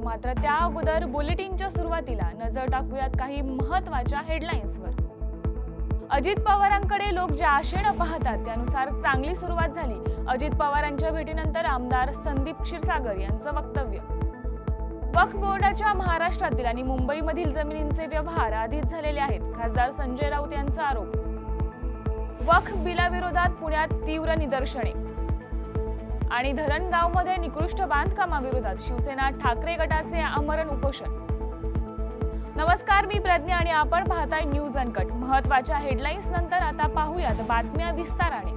मात्र त्या अगोदर बुलेटिनच्या सुरुवातीला नजर टाकूयात काही महत्त्वाच्या हेडलाईन्सवर। अजित पवारांकडे लोक ज्या आशेने पाहतात त्यानुसार चांगली सुरुवात झाली। अजित पवारांच्या भेटीनंतर आमदार संदीप क्षीरसागर यांचं वक्तव्य। वक्फ बोर्डाच्या महाराष्ट्रातील आणि मुंबईमधील जमिनींचे व्यवहार आधीच झालेले आहेत, खासदार संजय राऊत यांचा आरोप। वक्फ बिलाविरोधात पुण्यात तीव्र निदर्शने आणि धरणगावमध्ये निकृष्ट बांधकामाविरोधात शिवसेना ठाकरे गटाचे आमरण उपोषण। नमस्कार, मी प्रज्ञा आणि आपण पाहताय न्यूज अनकट। महत्त्वाच्या हेडलाईन्स नंतर आता पाहूयात बातम्या विस्ताराने।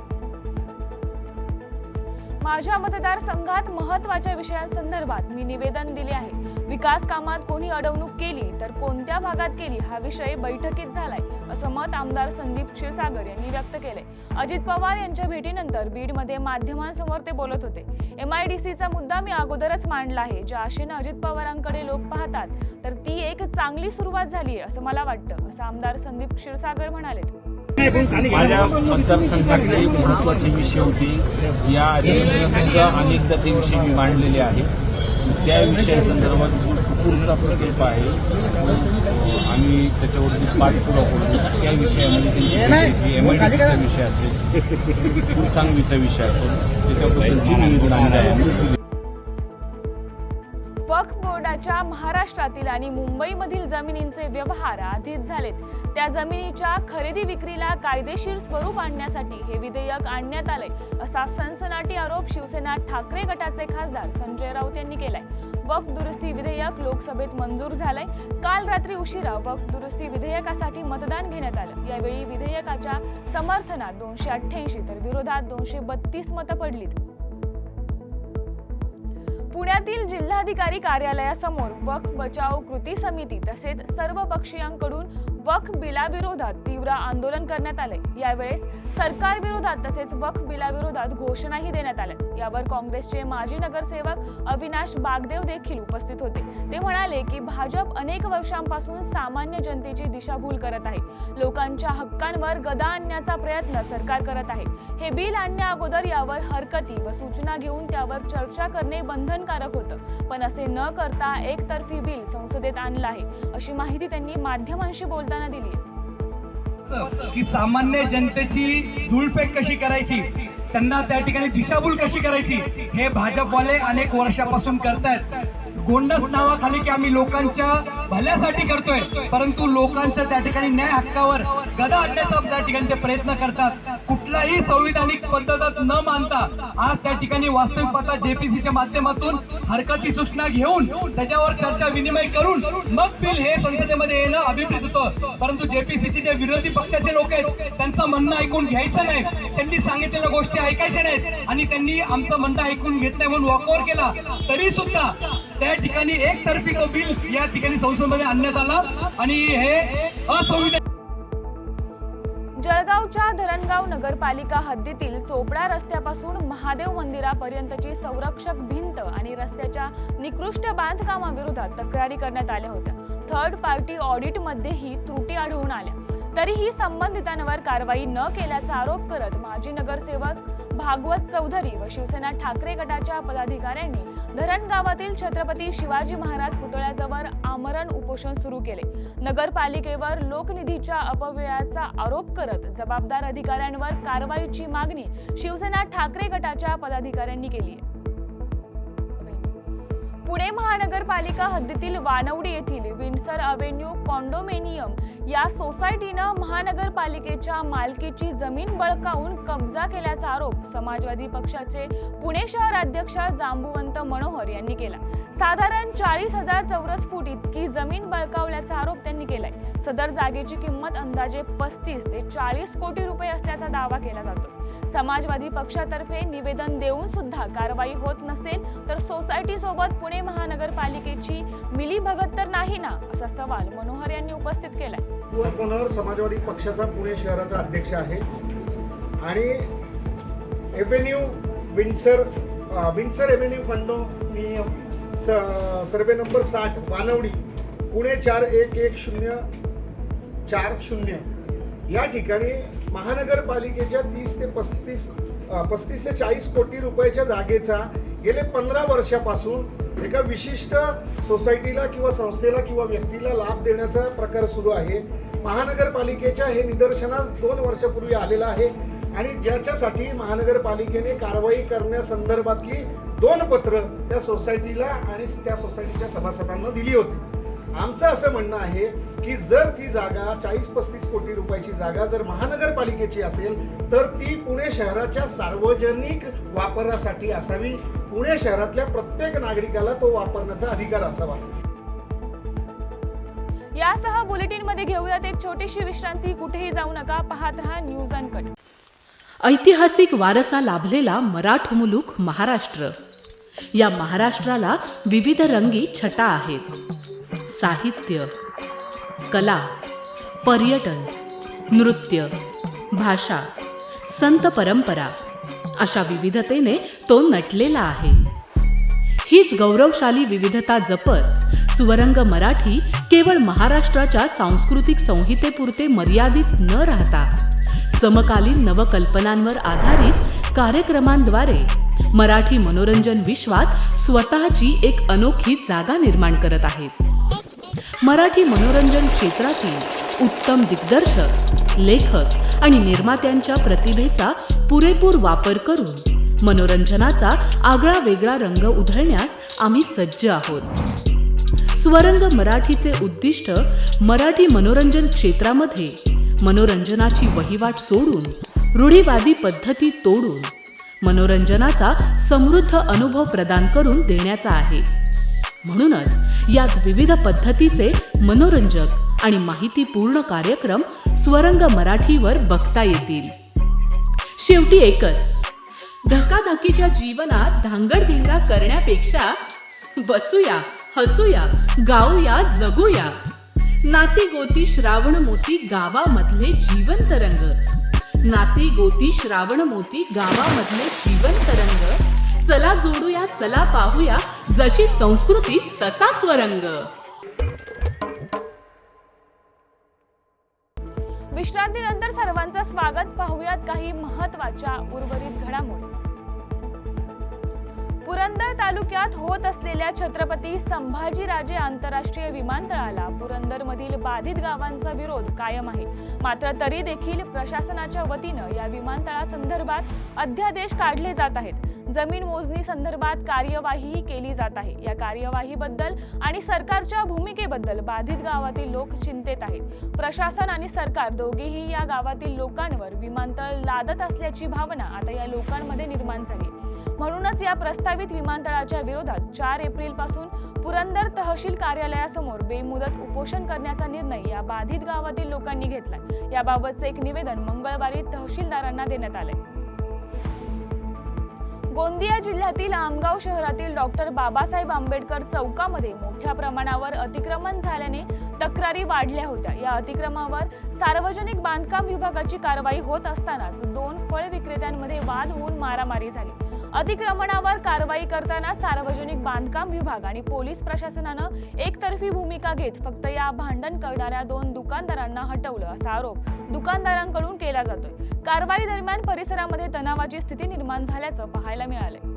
माझ्या मतदारसंघात महत्त्वाच्या विषयांसंदर्भात मी निवेदन दिले आहे। विकास कामात कोणी अडवणूक केली तर कोणत्या भागात केली हा विषय बैठकीत झालाय, असं मत आमदार संदीप क्षीरसागर यांनी व्यक्त केले। अजित पवार यांच्या भेटीनंतर बीडमध्ये माध्यमांसमोर ते बोलत होते। MIDCचा मुद्दा मी अगोदरच मांडला आहे। ज्या आशेने अजित पवारांकडे लोक पाहतात तर ती एक चांगली सुरुवात झाली आहे असं मला वाटतं, असं आमदार संदीप क्षीरसागर म्हणाले। माझ्या मतदारसंघातले महत्त्वाचे विषय होते। या अधिवेशनात अनेकदा ते विषय मी मांडलेले आहे। त्या विषयासंदर्भात पुढचा प्रकल्प आहे आणि त्याच्यावरती पाठपुरावा करू। त्या विषयामध्ये MIDCचा विषय असेल, कुलसांगवीचा विषय असेल, त्याच्याबद्दलची निवेदन आम्ही वक्फ बोर्डाच्या महाराष्ट्रातील आणि मुंबईमधील जमिनींचे व्यवहार आधीच झालेत। त्या जमिनीच्या खरेदी विक्रीला कायदेशीर स्वरूप आणण्यासाठी हे विधेयक आणण्यात आलंय, असा सनसनाटी आरोप शिवसेना ठाकरे गटाचे खासदार संजय राऊत यांनी केलाय। वक्फ दुरुस्ती विधेयक लोकसभेत मंजूर झालंय। काल रात्री उशिरा वक्फ दुरुस्ती विधेयकासाठी मतदान घेण्यात आलं। यावेळी विधेयकाच्या समर्थनात 288 तर विरोधात 232 मतं पडलीत। पुण्यातील जिल्हाधिकारी कार्यालयासमोर वक्फ बचाव कृती समिती तसेच सर्व पक्षीयांकडून वक्फ बिलाविरोधात तीव्र आंदोलन करण्यात आले। यावेळेस सरकार विरोधात तसेच वक्फ बिलाविरोधात घोषणाही देण्यात आल्या। यावर काँग्रेसचे माजी नगरसेवक अविनाश बागदेव देखील उपस्थित होते। ते म्हणाले की भाजप अनेक वर्षांपासून सामान्य जनतेची दिशाभूल करत आहे। लोकांच्या हक्कांवर गदा आणण्याचा प्रयत्न सरकार करत आहे। हे बिल आणण्या अगोदर यावर हरकती व सूचना घेऊन त्यावर चर्चा करणे बंधनकारक होतं, पण असे न करता एकतर्फी बिल संसदेत आणलं आहे, अशी माहिती त्यांनी माध्यमांशी बोलताना दिली। की सामान्य जनतेची धूळफेक कशी करायची, त्यांना त्या ठिकाणी दिशाभूल कशी करायची, हे भाजपवाले अनेक वर्षापासून करतायत। गोंडस नावाखाली की आम्ही लोकांच्या भल्यासाठी करतोय, परंतु लोकांच्या त्या ठिकाणी न्याय हक्कावर गदा आणण्याचा त्या ठिकाणी ते प्रयत्न करतात। कुठलाही संविधानिक पद्धत न मानता आज त्या ठिकाणी वास्तविक पाहता JPCच्या माध्यमातून हरकती सूचना घेऊन त्याच्यावर चर्चा विनिमय करून मग बिल हे संसदेमध्ये येणं अभिप्रेत होतं। परंतु JPCचे जे विरोधी पक्षाचे लोक आहेत त्यांचं म्हणणं ऐकून घ्यायचं नाही, त्यांनी सांगितलेल्या गोष्टी ऐकायच्या नाहीत आणि त्यांनी आमचं म्हणणं ऐकून घेत नाही म्हणून वॉकओव्हर केला। तरी सुद्धा त्या ठिकाणी एकतर्फी तो बिल या ठिकाणी संसदेमध्ये आणण्यात आला आणि हे असंविधानिक। जळगावच्या धरणगाव नगरपालिका हद्दीतील चोपडा रस्त्यापासून महादेव मंदिरापर्यंतची संरक्षक भिंत आणि रस्त्याच्या निकृष्ट बांधकामाविरोधात तक्रारी करण्यात आल्या होत्या। थर्ड पार्टी ऑडिटमध्येही त्रुटी आढळून आल्या, तरीही संबंधितांवर कारवाई न केल्याचा आरोप करत माजी नगरसेवक भागवत चौधरी व शिवसेना ठाकरे गटाच्या पदाधिकाऱ्यांनी धरणगावातील छत्रपती शिवाजी महाराज पुतळ्याजवळ आमरण उपोषण सुरू केले। नगरपालिकेवर लोकनिधीच्या अपव्ययाचा आरोप करत जबाबदार अधिकाऱ्यांवर कारवाईची मागणी शिवसेना ठाकरे गटाच्या पदाधिकाऱ्यांनी केली आहे। पुणे महानगरपालिका हद्दीतील वानवडी येथील विंडसर अव्हेन्यू कॉन्डोमिनियम या सोसायटीनं महानगरपालिकेच्या मालकीची जमीन बळकावून कब्जा केल्याचा आरोप समाजवादी पक्षाचे पुणे शहर अध्यक्ष जांबुवंत मनोहर यांनी केला। साधारण 40,000 चौरस फूट इतकी जमीन बळकावल्याचा आरोप त्यांनी केलाय। सदर जागेची किंमत अंदाजे 35 ते 40 कोटी रुपये असल्याचा दावा केला जातो। समाजवादी पक्षातर्फे निवेदन देऊन सुद्धा कारवाई होत नसेल तर सोसायटी सोबत पुणे महानगरपालिकेची मिलीभगत तर नाही ना, असा सवाल मनोहर यांनी उपस्थित केलाय। मनोहर समाजवादी पक्षाचा पुणे शहराचा अध्यक्ष आहे आणि avenue Windsor avenue condominium survey number 60 Wanwadi Pune 411040 या ठिकाणी महानगरपालिकेच्या 30 ते 35 ते 40 कोटी रुपयाच्या जागेचा गेले 15 वर्षापासून एका विशिष्ट सोसायटीला किंवा संस्थेला किंवा व्यक्तीला लाभ देण्याचा प्रकार सुरू आहे. महानगरपालिकेच्या हे निदर्शनास 2 वर्षापूर्वी आलेलं आहे आणि ज्याच्यासाठी महानगरपालिकेने कारवाई करण्यासंदर्भातली 2 पत्र त्या सोसायटीला आणि त्या सोसायटीच्या सभासदांना दिली होती. आमचं असं म्हणणं आहे की जर ती जागा 40-35 कोटी रुपयाची जागा जर महानगरपालिकेची असेल तर ती पुणे शहराच्या सार्वजनिक वापरासाठी असावी. पुणे शहरातल्या प्रत्येक नागरिकाला तो वापरण्याचा अधिकार असावा. यासह बुलेटिन मध्ये घेऊयात एक छोटीशी विश्रांती. कुठेही जाऊ नका, पाहत रहा न्यूज अनकट. ऐतिहासिक वारसा लाभलेला मराठ मुलूक महाराष्ट्र. या महाराष्ट्राला विविध रंगी छटा आहेत. साहित्य, कला, पर्यटन, नृत्य, भाषा, संत परंपरा अशा विविधतेने तो नटलेला आहे. हीच गौरवशाली विविधता जपत सुवरंग मराठी केवळ महाराष्ट्राच्या सांस्कृतिक संहितेपुरते मर्यादित न राहता समकालीन नवकल्पनांवर आधारित कार्यक्रमांद्वारे मराठी मनोरंजन विश्वात स्वतःची एक अनोखी जागा निर्माण करत आहेत. मराठी मनोरंजन क्षेत्रातील उत्तम दिग्दर्शक, लेखक आणि निर्मात्यांच्या प्रतिभेचा पुरेपूर वापर करून मनोरंजनाचा आगळा वेगळा रंग उधळण्यास आम्ही सज्ज आहोत. स्वरंग मराठीचे उद्दिष्ट मराठी मनोरंजन क्षेत्रामध्ये मनोरंजनाची वहिवाट सोडून, रूढीवादी पद्धती तोडून मनोरंजनाचा समृद्ध अनुभव प्रदान करून देण्याचा आहे. म्हणूनच यात विविध पद्धतीचे मनोरंजक आणि माहितीपूर्ण कार्यक्रम स्वरंग मराठीवर बघता येतील. शेवटी एकच, धकाधकीच्या जीवनात धांगडधिंगा करण्यापेक्षा बसूया, हसूया, गाऊया, जगूया. नाती गोती श्रावण मोती गावामधले जिवंत रंग. नाती गोती श्रावण मोती गावामधले जिवंत रंग. चला जोडूया, चला पाहूया, जशी संस्कृती तसा स्वरंग. विश्रांतीनंतर सर्वांचं स्वागत. पाहूयात काही महत्त्वाच्या उर्वरित घडामोडी. पुरंदर तालुक्यात होत असलेल्या छत्रपती संभाजीराजे आंतरराष्ट्रीय विमानतळाला पुरंदरमधील बाधित गावांचा विरोध कायम आहे. मात्र तरी देखील प्रशासनाच्या वतीनं या विमानतळासंदर्भात अध्यादेश काढले जात आहेत. जमीन मोजणी संदर्भात कार्यवाही केली जात आहे. या कार्यवाहीबद्दल आणि सरकारच्या भूमिकेबद्दल बाधित गावातील लोक चिंतेत आहेत. प्रशासन आणि सरकार दोघेही या गावातील लोकांवर विमानतळ लादत असल्याची भावना आता या लोकांमध्ये निर्माण झाली. म्हणूनच या प्रस्तावित विमानतळाच्या विरोधात 4 एप्रिल पासून पुरंदर तहसील कार्यालयासमोर बेमुदत उपोषण करण्याचा निर्णय या बाधित गावातील लोकांनी घेतलाय. याबाबतचे एक निवेदन मंगळवारी तहसीलदारांना देण्यात आलंय. गोंदिया जिल्ह्यातील आमगाव शहरातील डॉक्टर बाबासाहेब आंबेडकर चौकामध्ये मोठ्या प्रमाणावर अतिक्रमण झाल्याने तक्रारी वाढल्या होत्या. या अतिक्रमणावर सार्वजनिक बांधकाम विभागाची कारवाई होत असतानाच 2 फळ विक्रेत्यांमध्ये वाद होऊन मारामारी झाली. अतिक्रमणावर कारवाई करताना सार्वजनिक बांधकाम विभाग आणि पोलीस प्रशासनानं एकतर्फी भूमिका घेत फक्त या भांडण करणाऱ्या 2 दुकानदारांना हटवलं असा आरोप दुकानदारांकडून केला जातोय. कारवाई दरम्यान परिसरामध्ये तणावाची स्थिती निर्माण झाल्याचं पाहायला मिळालंय.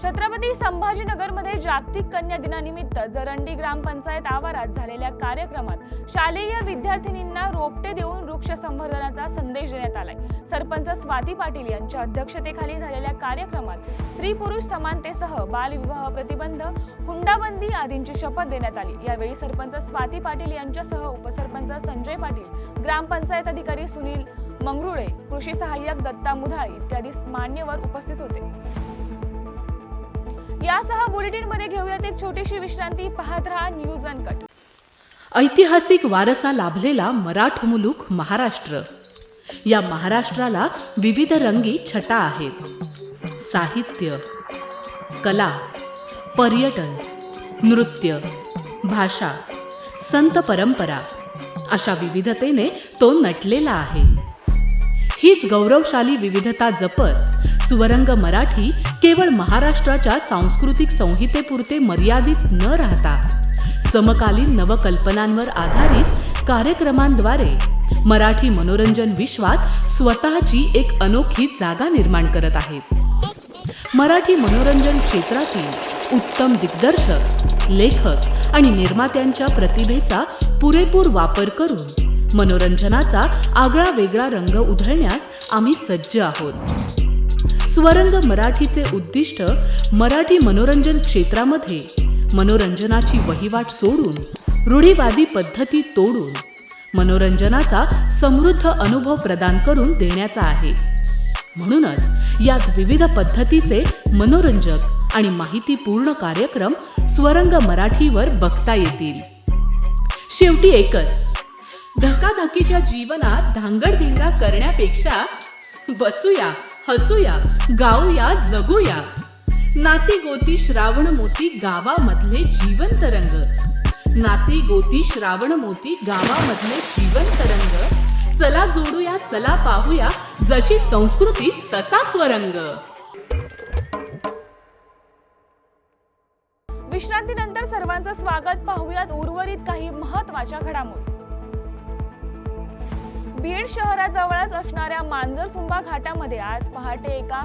छत्रपती संभाजीनगरमध्ये जागतिक कन्या दिनानिमित्त जरंडी ग्रामपंचायत आवारात झालेल्या कार्यक्रमात शालेय विद्यार्थिनींना रोपटे देऊन वृक्ष संवर्धनाचा संदेश देण्यात आलाय. सरपंच स्वाती पाटील यांच्या अध्यक्षतेखाली झालेल्या कार्यक्रमात स्त्री पुरुष समानतेसह बालविवाह प्रतिबंध, हुंडाबंदी आदींची शपथ देण्यात आली. यावेळी सरपंच स्वाती पाटील यांच्यासह उपसरपंच संजय पाटील, ग्रामपंचायत अधिकारी सुनील मंगरुळे, कृषी सहाय्यक दत्ता मुधाळे इत्यादी मान्यवर उपस्थित होते. यासह बुलेटिन मध्ये घेऊयात एक छोटीशी विश्रांती. पाहत रहा न्यूज अनकट. ऐतिहासिक वारसा लाभलेला मराठ मुलूक महाराष्ट्र. या महाराष्ट्राला विविध रंगी छटा आहेत. साहित्य, कला, पर्यटन, नृत्य, भाषा, संत परंपरा अशा विविधतेने तो नटलेला आहे. हीच गौरवशाली विविधता जपत सुवरंग मराठी केवळ महाराष्ट्राच्या सांस्कृतिक संहितेपुरते मर्यादित न राहता समकालीन नवकल्पनांवर आधारित कार्यक्रमांद्वारे मराठी मनोरंजन विश्वात स्वतःची एक अनोखी जागा निर्माण करत आहेत. मराठी मनोरंजन क्षेत्रातील उत्तम दिग्दर्शक, लेखक आणि निर्मात्यांच्या प्रतिभेचा पुरेपूर वापर करून मनोरंजनाचा आगळा वेगळा रंग उधळण्यास आम्ही सज्ज आहोत. स्वरंग मराठीचे उद्दिष्ट मराठी मनोरंजन क्षेत्रामध्ये मनोरंजनाची वहिवाट सोडून, रूढीवादी पद्धती तोडून मनोरंजनाचा समृद्ध अनुभव प्रदान करून देण्याचा आहे. म्हणूनच यात विविध पद्धतीचे मनोरंजक आणि माहितीपूर्ण कार्यक्रम स्वरंग मराठीवर बघता येतील. शेवटी एकच, धकाधकीच्या जीवनात धांगडधिंगा करण्यापेक्षा बसूया, हसूया, गाऊया, जगूया. नाती गोती श्रावण मोती गावामधले जिवंत रंग. नाती गोती श्रावण मोती गावामधले जिवंत रंग. चला जोडूया, चला पाहूया, जशी संस्कृती तसा स्वरंग. विश्रांतीनंतर सर्वांचं स्वागत. पाहूयात उर्वरित काही महत्त्वाच्या घडामोडी. बीड शहराजवळच असणाऱ्या मांजरसुंबा घाटामध्ये आज पहाटे एका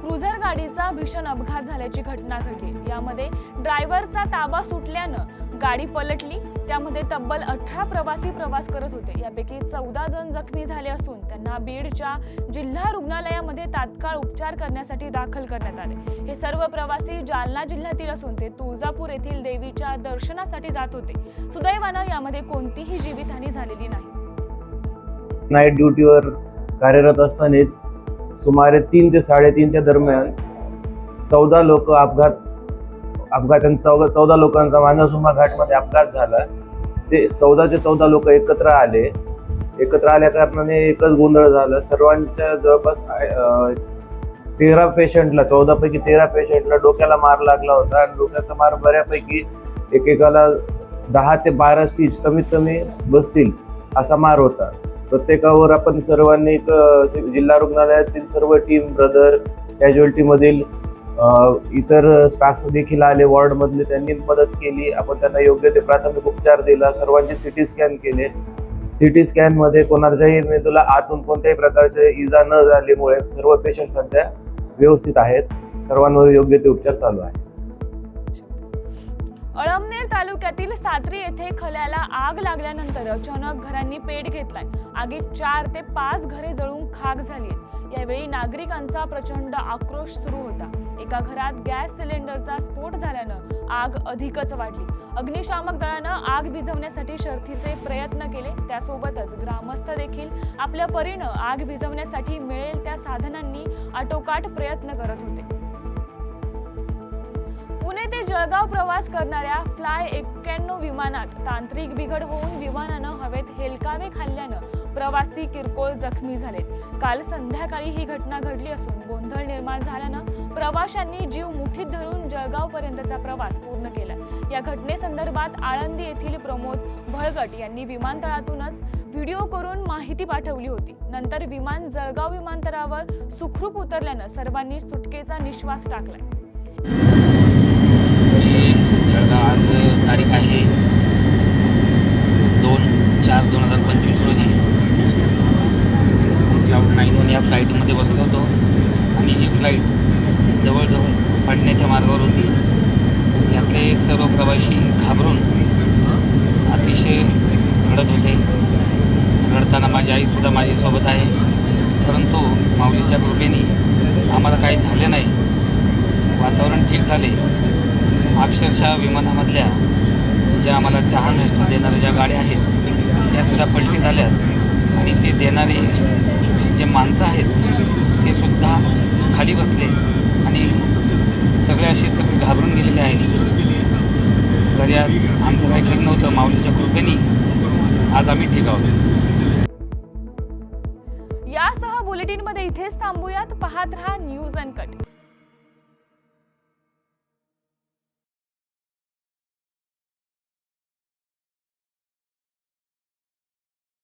क्रुझर गाडीचा भीषण अपघात झाल्याची घटना घडली. यामध्ये ड्रायव्हरचा ताबा सुटल्यानं गाडी पलटली. त्यामध्ये तब्बल 18 प्रवासी प्रवास करत होते. यापैकी 14 जण जखमी झाले असून त्यांना बीडच्या जिल्हा रुग्णालयामध्ये तात्काळ उपचार करण्यासाठी दाखल करण्यात आले. हे सर्व प्रवासी जालना जिल्ह्यातील असून ते तुळजापूर येथील देवीच्या दर्शनासाठी जात होते. सुदैवानं यामध्ये कोणतीही जीवितहानी झालेली नाही. नाईट ड्युटीवर कार्यरत असताना सुमारे 3 ते 3:30च्या दरम्यान 14 लोक अपघातांचा 14 लोकांचा मांजरसुंबा घाटमध्ये अपघात झाला. ते 14चे 14 लोक एकत्र आल्या कारणाने एकच गोंधळ झाला. सर्वांच्या जवळपास 13 पेशंटला 14 पैकी 13 पेशंटला डोक्याला मार लागला होता आणि डोक्याचा मार बऱ्यापैकी एकेकाला 10 ते 12 स्टिच कमीत कमी बसतील असा मार होता. प्रत्येकावर आपण सर्वांनी जिल्हा रुग्णालयातील सर्व टीम, ब्रदर, कॅज्युअल्टीमधील इतर स्टाफ देखील आले, वॉर्डमधले, त्यांनी मदत केली. आपण त्यांना योग्य ते प्राथमिक उपचार दिला. सर्वांचे सिटी स्कॅन केले. सिटी स्कॅनमध्ये कोणाच्याही मेंदूला आतून कोणत्याही प्रकारचे इजा न झाल्यामुळे सर्व पेशंट सध्या व्यवस्थित आहेत. सर्वांवर योग्य ते उपचार चालू आहे. अळमनेर तालुक्यातील सात्री येथे खल्याला आग लागल्यानंतर अचानक घरांनी पेट घेतलाय. आगीत 4 ते 5 घरे जळून खाक झाली. यावेळी नागरिकांचा प्रचंड आक्रोश सुरू होता. एका घरात गॅस सिलेंडरचा स्फोट झाल्यानं आग अधिकच वाढली. अग्निशामक दलानं आग विझवण्यासाठी शर्थीचे प्रयत्न केले. त्यासोबतच ग्रामस्थ देखील आपल्या परीनं आग विझवण्यासाठी मिळेल त्या साधनांनी आटोकाट प्रयत्न करत होते. पुणे ते जळगाव प्रवास करणाऱ्या फ्लाय 91 विमानात तांत्रिक बिघड होऊन विमानानं हवेत हेलकावे खाल्ल्यानं प्रवासी किरकोळ जखमी झाले. काल संध्याकाळी ही घटना घडली असून गोंधळ निर्माण झाल्यानं प्रवाशांनी जीव मुठीत धरून जळगाव पर्यंतचा प्रवास पूर्ण केला. या घटनेसंदर्भात आळंदी येथील प्रमोद भळगट यांनी विमानतळातूनच व्हिडिओ करून माहिती पाठवली होती. नंतर विमान जळगाव विमानतळावर सुखरूप उतरल्यानं सर्वांनी सुटकेचा निश्वास टाकलाय. जळगाव आज तारीख आहे 2/4/2025 रोजी Cloud9 या फ्लाईटमध्ये बसलो होतो आणि ही फ्लाईट जवळजवळ पडण्याच्या मार्गावर होती. यातले सर्व प्रवासी घाबरून अतिशय रडत होते. रडताना माझी आईसुद्धा माझ्यासोबत आहे. परंतु माऊलीच्या कृपेने आम्हाला काही झाले नाही. वातावरण ठीक झाले. अक्षरशः विमानामधल्या ज्या आम्हाला चहा नाश्ता देणाऱ्या ज्या गाड्या आहेत त्यासुद्धा पलटी झाल्यात आणि ते देणारे जे माणसं आहेत ते सुद्धा खाली बसले आणि सगळे घाबरून गेलेले आहेत. तरी आज आमचं काही खरं नव्हतं. माऊलीच्या कृपेने आज आम्ही ठीक आहोत. यासह बुलेटिनमध्ये इथेच थांबूयात. पाहत रहा न्यूज अनकट.